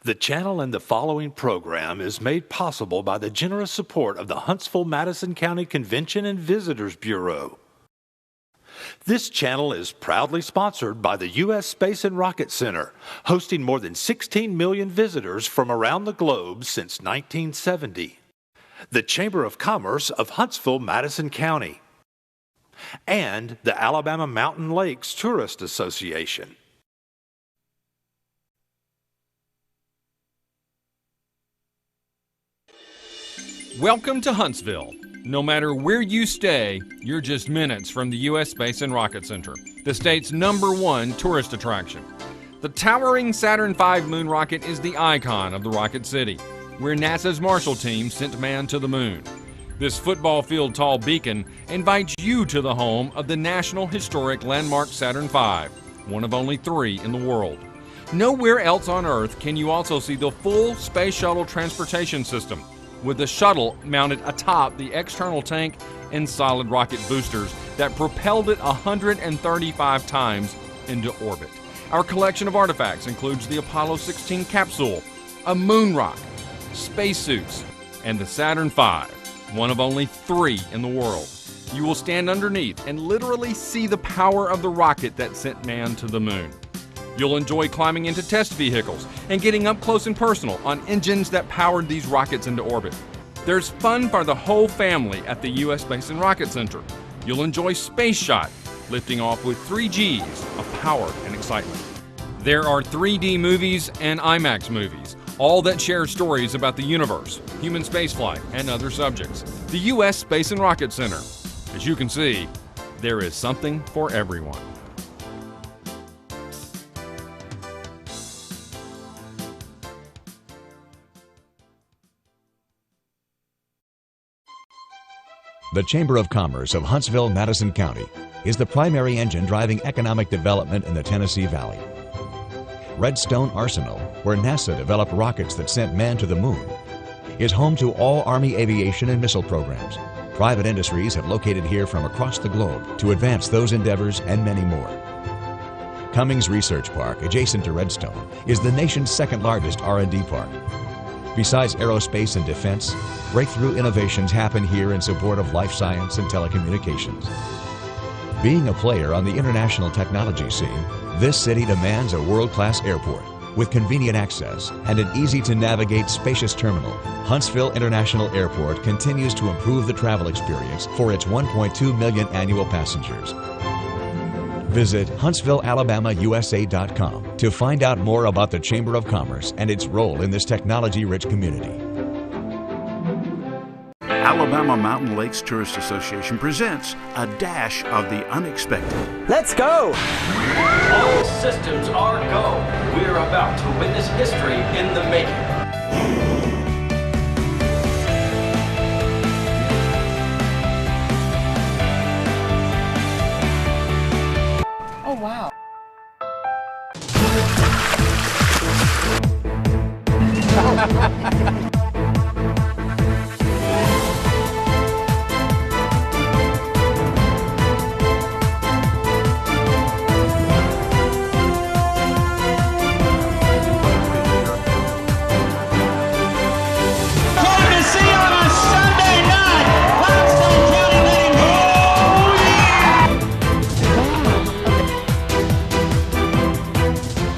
The channel and the following program is made possible by the generous support of the Hsv&Madison County Convention and Visitors Bureau. This channel is proudly sponsored by the U.S. Space and Rocket Center, hosting more than 16 million visitors from around the globe since 1970. The Chamber of Commerce of Hsv&Madison County, and the Alabama Mountain Lakes Tourist Association. Welcome to Huntsville. No matter where you stay, you're just minutes from the U.S. Space and Rocket Center, the state's #1 tourist attraction. The towering Saturn V moon rocket is the icon of the Rocket City, where NASA's Marshall team sent man to the moon. This football field tall beacon invites you to the home of the National Historic Landmark Saturn V, one of only 3 in the world. Nowhere else on Earth can you also see the full Space Shuttle transportation system, with the shuttle mounted atop the external tank and solid rocket boosters that propelled it 135 times into orbit. Our collection of artifacts includes the Apollo 16 capsule, a moon rock, spacesuits, and the Saturn V, one of only 3 in the world. You will stand underneath and literally see the power of the rocket that sent man to the moon. You'll enjoy climbing into test vehicles and getting up close and personal on engines that powered these rockets into orbit. There's fun for the whole family at the U.S. Space and Rocket Center. You'll enjoy Space Shot, lifting off with 3 Gs of power and excitement. There are 3D movies and IMAX movies, all that share stories about the universe, human spaceflight, and other subjects. The U.S. Space and Rocket Center. As you can see, there is something for everyone. The Chamber of Commerce of Hsv&Madison County is the primary engine driving economic development in the Tennessee Valley. Redstone Arsenal, where NASA developed rockets that sent man to the moon, is home to all Army aviation and missile programs. Private industries have located here from across the globe to advance those endeavors and many more. Cummings Research Park, adjacent to Redstone, is the nation's second-largest R&D park. Besides aerospace and defense, breakthrough innovations happen here in support of life science and telecommunications. Being a player on the international technology scene, this city demands a world-class airport with convenient access and an easy-to-navigate spacious terminal. Huntsville International Airport continues to improve the travel experience for its 1.2 million annual passengers. Visit HuntsvilleAlabamaUSA.com to find out more about the Chamber of Commerce and its role in this technology-rich community. Alabama Mountain Lakes Tourist Association presents a dash of the unexpected. Let's go! All systems are go. We're about to witness history in the making. Oh, wow.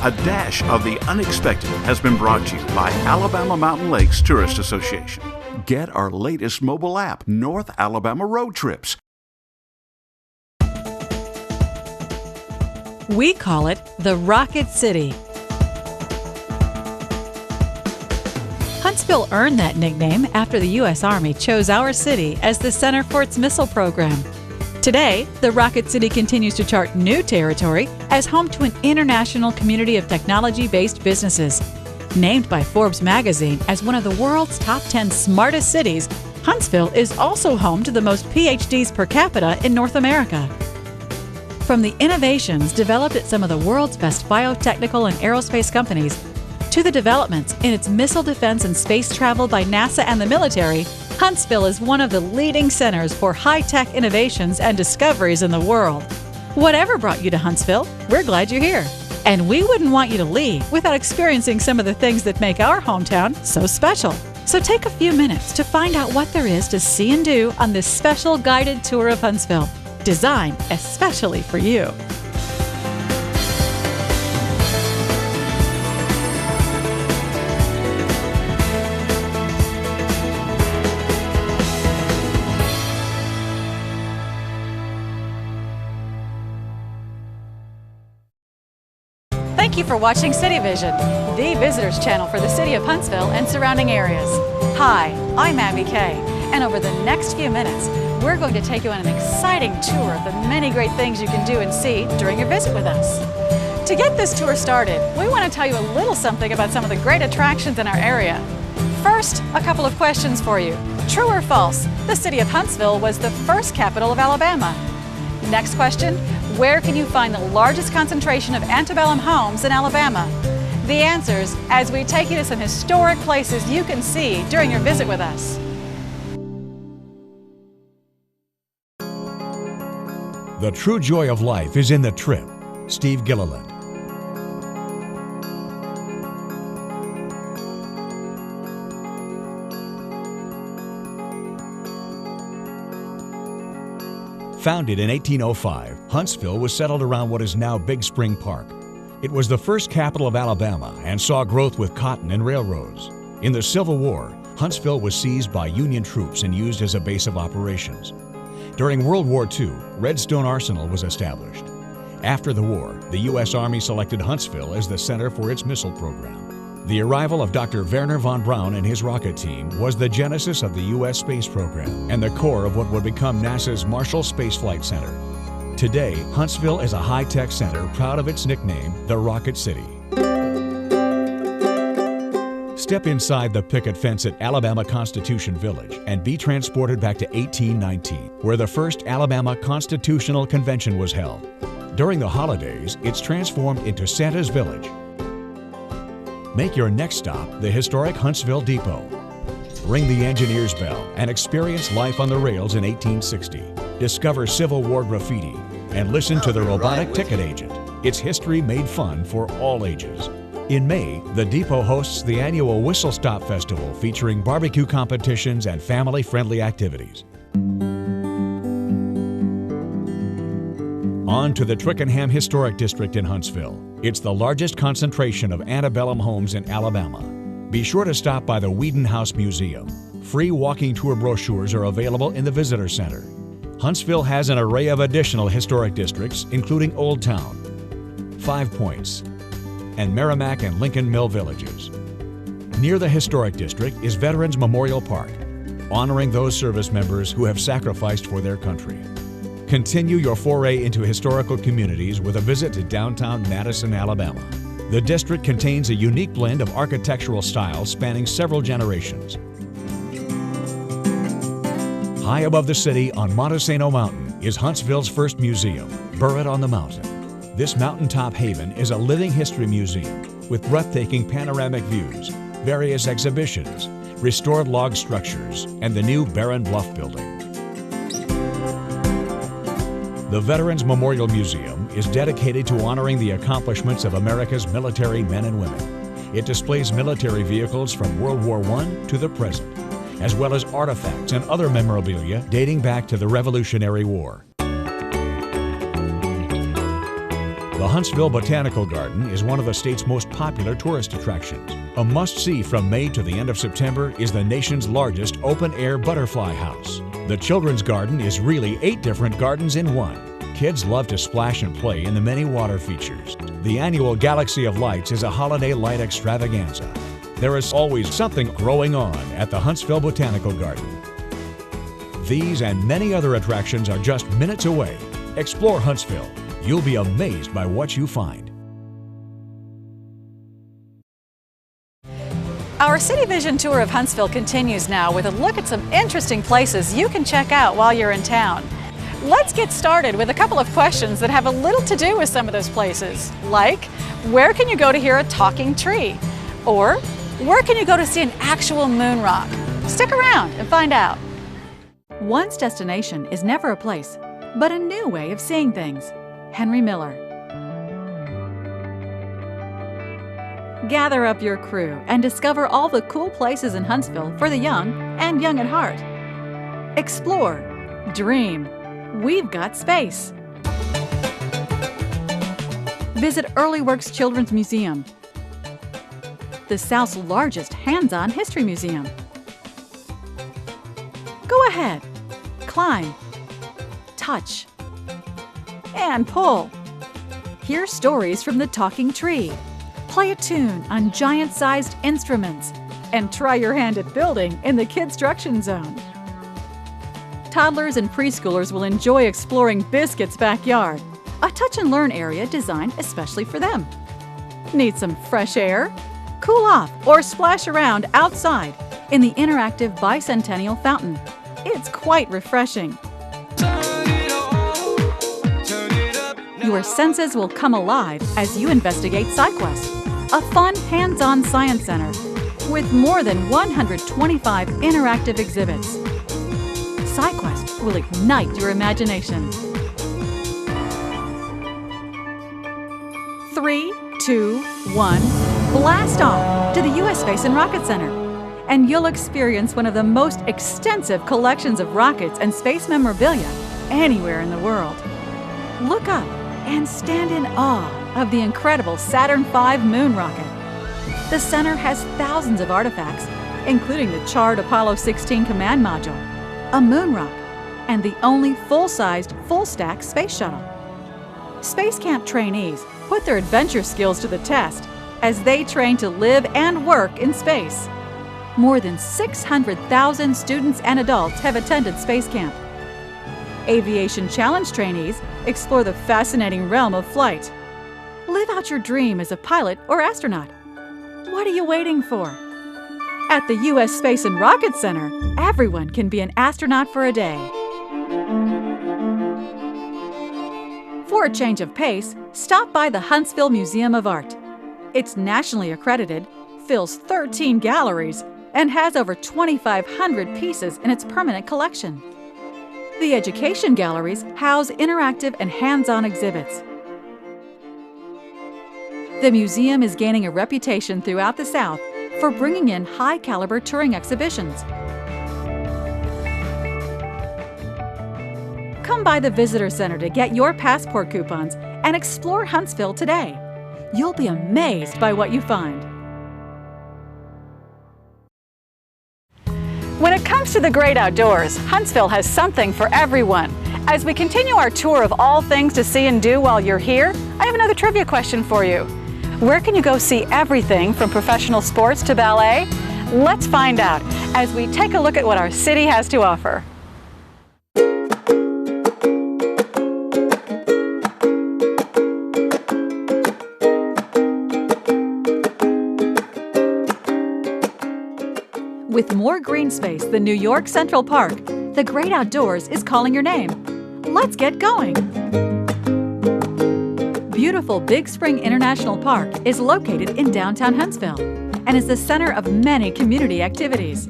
A dash of the unexpected has been brought to you by Alabama Mountain Lakes Tourist Association. Get our latest mobile app, North Alabama Road Trips. We call it the Rocket City. Huntsville earned that nickname after the U.S. Army chose our city as the center for its missile program. Today, the Rocket City continues to chart new territory as home to an international community of technology-based businesses. Named by Forbes magazine as one of the world's top 10 smartest cities, Huntsville is also home to the most PhDs per capita in North America. From the innovations developed at some of the world's best biotechnical and aerospace companies, to the developments in its missile defense and space travel by NASA and the military, Huntsville is one of the leading centers for high-tech innovations and discoveries in the world. Whatever brought you to Huntsville, we're glad you're here. And we wouldn't want you to leave without experiencing some of the things that make our hometown so special. So take a few minutes to find out what there is to see and do on this special guided tour of Huntsville, designed especially for you. Thank you for watching City Vision, the visitors channel for the city of Huntsville and surrounding areas. Hi, I'm Abby Kay, and over the next few minutes, we're going to take you on an exciting tour of the many great things you can do and see during your visit with us. To get this tour started, we want to tell you a little something about some of the great attractions in our area. First, a couple of questions for you. True or false, the city of Huntsville was the first capital of Alabama? Next question, where can you find the largest concentration of antebellum homes in Alabama? The answers as we take you to some historic places you can see during your visit with us. The true joy of life is in the trip. Steve Gilliland. Founded in 1805, Huntsville was settled around what is now Big Spring Park. It was the first capital of Alabama and saw growth with cotton and railroads. In the Civil War, Huntsville was seized by Union troops and used as a base of operations. During World War II, Redstone Arsenal was established. After the war, the U.S. Army selected Huntsville as the center for its missile program. The arrival of Dr. Wernher von Braun and his rocket team was the genesis of the U.S. space program and the core of what would become NASA's Marshall Space Flight Center. Today, Huntsville is a high-tech center proud of its nickname, the Rocket City. Step inside the picket fence at Alabama Constitution Village and be transported back to 1819, where the first Alabama Constitutional Convention was held. During the holidays, it's transformed into Santa's Village. Make your next stop the historic Huntsville Depot. Ring the engineer's bell and experience life on the rails in 1860. Discover Civil War graffiti and listen to the robotic ticket agent. It's history made fun for all ages. In May, the Depot hosts the annual Whistle Stop Festival featuring barbecue competitions and family-friendly activities. On to the Twickenham Historic District in Huntsville. It's the largest concentration of antebellum homes in Alabama. Be sure to stop by the Whedon House Museum. Free walking tour brochures are available in the Visitor Center. Huntsville has an array of additional historic districts, including Old Town, Five Points, and Merrimack and Lincoln Mill villages. Near the Historic District is Veterans Memorial Park, honoring those service members who have sacrificed for their country. Continue your foray into historical communities with a visit to downtown Madison, Alabama. The district contains a unique blend of architectural styles spanning several generations. High above the city on Montesano Mountain is Huntsville's first museum, Burritt on the Mountain. This mountaintop haven is a living history museum with breathtaking panoramic views, various exhibitions, restored log structures, and the new Barron Bluff building. The Veterans Memorial Museum is dedicated to honoring the accomplishments of America's military men and women. It displays military vehicles from World War I to the present, as well as artifacts and other memorabilia dating back to the Revolutionary War. The Huntsville Botanical Garden is one of the state's most popular tourist attractions. A must-see from May to the end of September is the nation's largest open-air butterfly house. The Children's Garden is really 8 different gardens in one. Kids love to splash and play in the many water features. The annual Galaxy of Lights is a holiday light extravaganza. There is always something growing on at the Huntsville Botanical Garden. These and many other attractions are just minutes away. Explore Huntsville. You'll be amazed by what you find. Our City Vision tour of Huntsville continues now with a look at some interesting places you can check out while you're in town. Let's get started with a couple of questions that have a little to do with some of those places, like where can you go to hear a talking tree? Or where can you go to see an actual moon rock? Stick around and find out. One's destination is never a place, but a new way of seeing things. Henry Miller. Gather up your crew and discover all the cool places in Huntsville for the young and young at heart. Explore, dream. We've got space. Visit Early Works Children's Museum, the South's largest hands-on history museum. Go ahead, climb, touch, and pull. Hear stories from the talking tree. Play a tune on giant-sized instruments and try your hand at building in the Kidstruction Zone. Toddlers and preschoolers will enjoy exploring Biscuit's backyard, a touch-and-learn area designed especially for them. Need some fresh air? Cool off or splash around outside in the interactive Bicentennial Fountain. It's quite refreshing. Your senses will come alive as you investigate SciQuest, a fun, hands-on science center with more than 125 interactive exhibits. SciQuest will ignite your imagination. 3, 2, 1, blast off to the U.S. Space and Rocket Center, and you'll experience one of the most extensive collections of rockets and space memorabilia anywhere in the world. Look up and stand in awe of the incredible Saturn V moon rocket. The center has thousands of artifacts, including the charred Apollo 16 command module, a moon rock, and the only full-sized, full-stack space shuttle. Space Camp trainees put their adventure skills to the test as they train to live and work in space. More than 600,000 students and adults have attended Space Camp. Aviation Challenge trainees explore the fascinating realm of flight. Live out your dream as a pilot or astronaut. What are you waiting for? At the U.S. Space and Rocket Center, everyone can be an astronaut for a day. For a change of pace, stop by the Huntsville Museum of Art. It's nationally accredited, fills 13 galleries, and has over 2,500 pieces in its permanent collection. The education galleries house interactive and hands-on exhibits. The museum is gaining a reputation throughout the South for bringing in high-caliber touring exhibitions. Come by the Visitor Center to get your passport coupons and explore Huntsville today. You'll be amazed by what you find. When it comes to the great outdoors, Huntsville has something for everyone. As we continue our tour of all things to see and do while you're here, I have another trivia question for you. Where can you go see everything from professional sports to ballet? Let's find out as we take a look at what our city has to offer. With more green space than New York Central Park, the great outdoors is calling your name. Let's get going! Beautiful Big Spring International Park is located in downtown Huntsville and is the center of many community activities.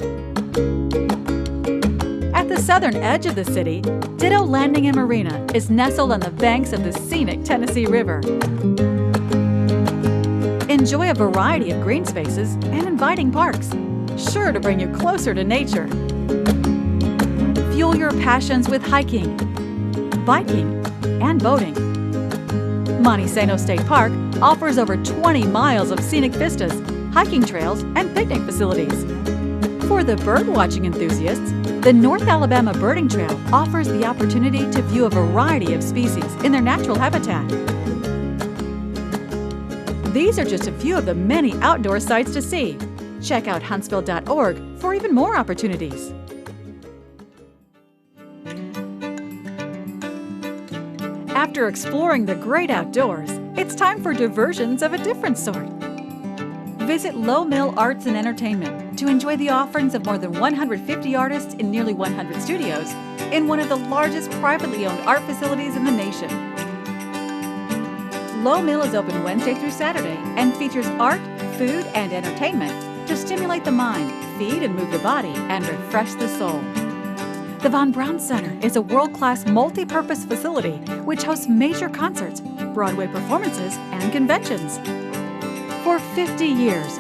At the southern edge of the city, Ditto Landing and Marina is nestled on the banks of the scenic Tennessee River. Enjoy a variety of green spaces and inviting parks, sure to bring you closer to nature. Fuel your passions with hiking, biking, and boating. Montesano State Park offers over 20 miles of scenic vistas, hiking trails, and picnic facilities. For the bird-watching enthusiasts, the North Alabama Birding Trail offers the opportunity to view a variety of species in their natural habitat. These are just a few of the many outdoor sights to see. Check out huntsville.org for even more opportunities. After exploring the great outdoors, it's time for diversions of a different sort. Visit Low Mill Arts and Entertainment to enjoy the offerings of more than 150 artists in nearly 100 studios in one of the largest privately owned art facilities in the nation. Low Mill is open Wednesday through Saturday and features art, food, and entertainment to stimulate the mind, feed and move the body, and refresh the soul. The Von Braun Center is a world-class multi-purpose facility which hosts major concerts, Broadway performances, and conventions. For 50 years,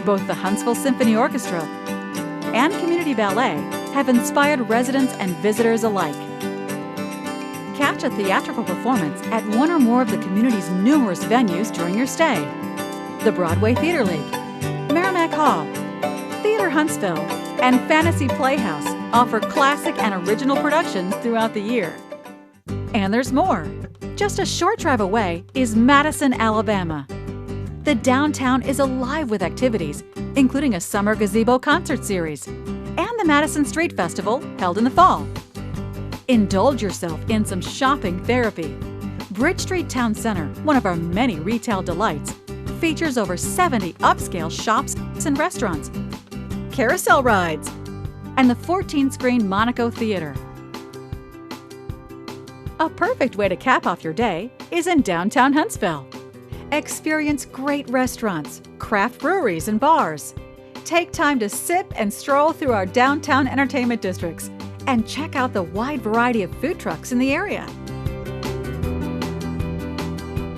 both the Huntsville Symphony Orchestra and Community Ballet have inspired residents and visitors alike. Catch a theatrical performance at one or more of the community's numerous venues during your stay. The Broadway Theater League, Merrimack Hall, Theater Huntsville, and Fantasy Playhouse offer classic and original productions throughout the year. And there's more. Just a short drive away is Madison, Alabama. The downtown is alive with activities, including a summer gazebo concert series and the Madison Street Festival held in the fall. Indulge yourself in some shopping therapy. Bridge Street Town Center, one of our many retail delights, features over 70 upscale shops and restaurants, carousel rides, and the 14-screen Monaco Theater. A perfect way to cap off your day is in downtown Huntsville. Experience great restaurants, craft breweries, and bars. Take time to sip and stroll through our downtown entertainment districts and check out the wide variety of food trucks in the area.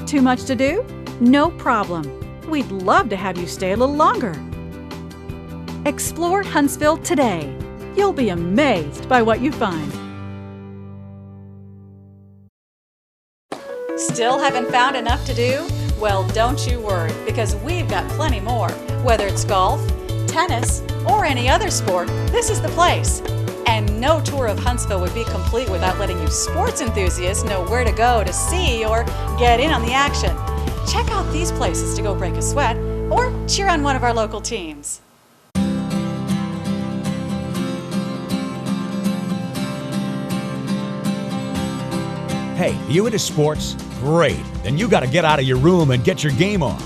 Too much to do? No problem. We'd love to have you stay a little longer. Explore Huntsville today. You'll be amazed by what you find. Still haven't found enough to do? Well, don't you worry, because we've got plenty more. Whether it's golf, tennis, or any other sport, this is the place. And no tour of Huntsville would be complete without letting you sports enthusiasts know where to go to see or get in on the action. Check out these places to go break a sweat or cheer on one of our local teams. Hey, you into sports? Great. Then you got to get out of your room and get your game on.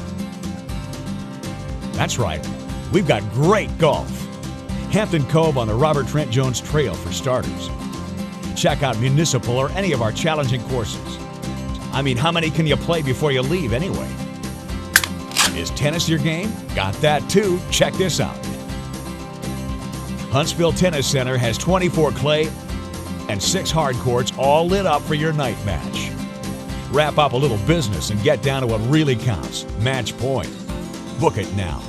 That's right. We've got great golf. Hampton Cove on the Robert Trent Jones Trail for starters. Check out Municipal or any of our challenging courses. I mean, how many can you play before you leave anyway? Is tennis your game? Got that too. Check this out. Huntsville Tennis Center has 24 clay and 6 hard courts all lit up for your night match. Wrap up a little business and get down to what really counts, match point. Book it now.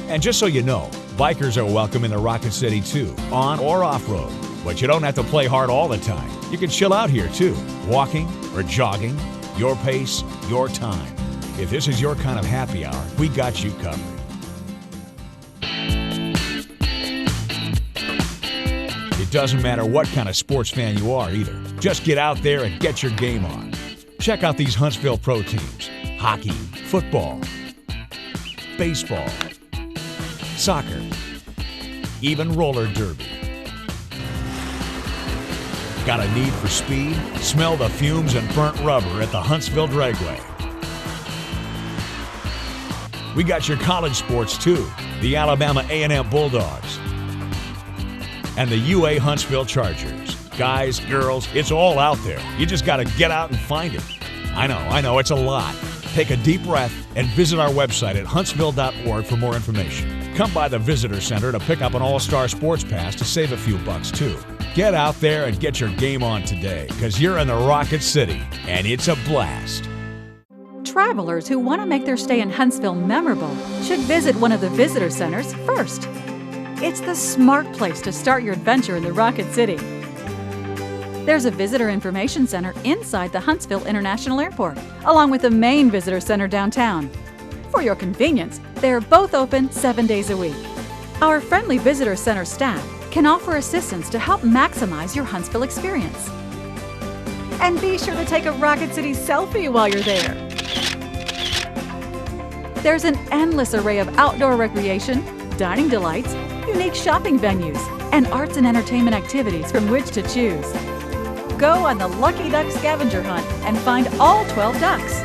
And just so you know, bikers are welcome in the Rocket City too, on or off-road. But you don't have to play hard all the time. You can chill out here too, walking or jogging, your pace, your time. If this is your kind of happy hour, we got you covered. It doesn't matter what kind of sports fan you are either. Just get out there and get your game on. Check out these Huntsville pro teams. Hockey, football, baseball, soccer, even roller derby. Got a need for speed? Smell the fumes and burnt rubber at the Huntsville Dragway. We got your college sports too. The Alabama A&M Bulldogs and the UA Huntsville Chargers. Guys, girls, it's all out there. You just got to get out and find it. I know, it's a lot. Take a deep breath and visit our website at huntsville.org for more information. Come by the Visitor Center to pick up an All-Star Sports Pass to save a few bucks too. Get out there and get your game on today, because you're in the Rocket City, and it's a blast. Travelers who want to make their stay in Huntsville memorable should visit one of the visitor centers first. It's the smart place to start your adventure in the Rocket City. There's a visitor information center inside the Huntsville International Airport, along with the main visitor center downtown. For your convenience, they are both open 7 days a week. Our friendly visitor center staff can offer assistance to help maximize your Huntsville experience. And be sure to take a Rocket City selfie while you're there. There's an endless array of outdoor recreation, dining delights, unique shopping venues, and arts and entertainment activities from which to choose. Go on the Lucky Duck scavenger hunt and find all 12 ducks.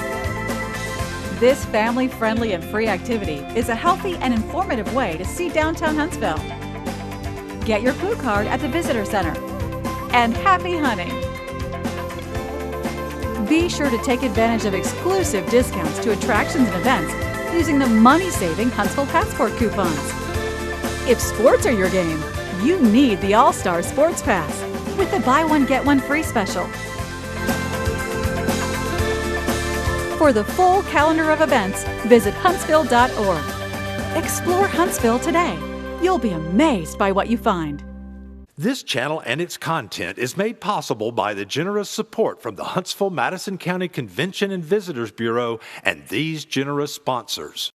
This family-friendly and free activity is a healthy and informative way to see downtown Huntsville. Get your clue card at the Visitor Center. And happy hunting! Be sure to take advantage of exclusive discounts to attractions and events using the money-saving Huntsville Passport coupons. If sports are your game, you need the All-Star Sports Pass with the buy one, get one free special. For the full calendar of events, visit huntsville.org. Explore Huntsville today. You'll be amazed by what you find. This channel and its content is made possible by the generous support from the Hsv&Madison County Convention and Visitors Bureau and these generous sponsors: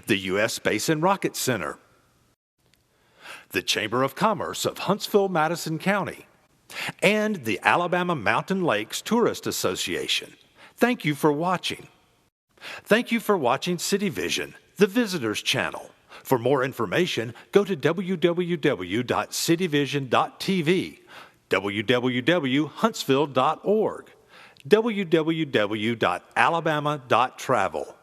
the U.S. Space and Rocket Center, the Chamber of Commerce of Hsv&Madison County, and the Alabama Mountain Lakes Tourist Association. Thank you for watching. Thank you for watching City Vision, the Visitors Channel. For more information, go to www.cityvision.tv, www.huntsville.org, www.alabama.travel.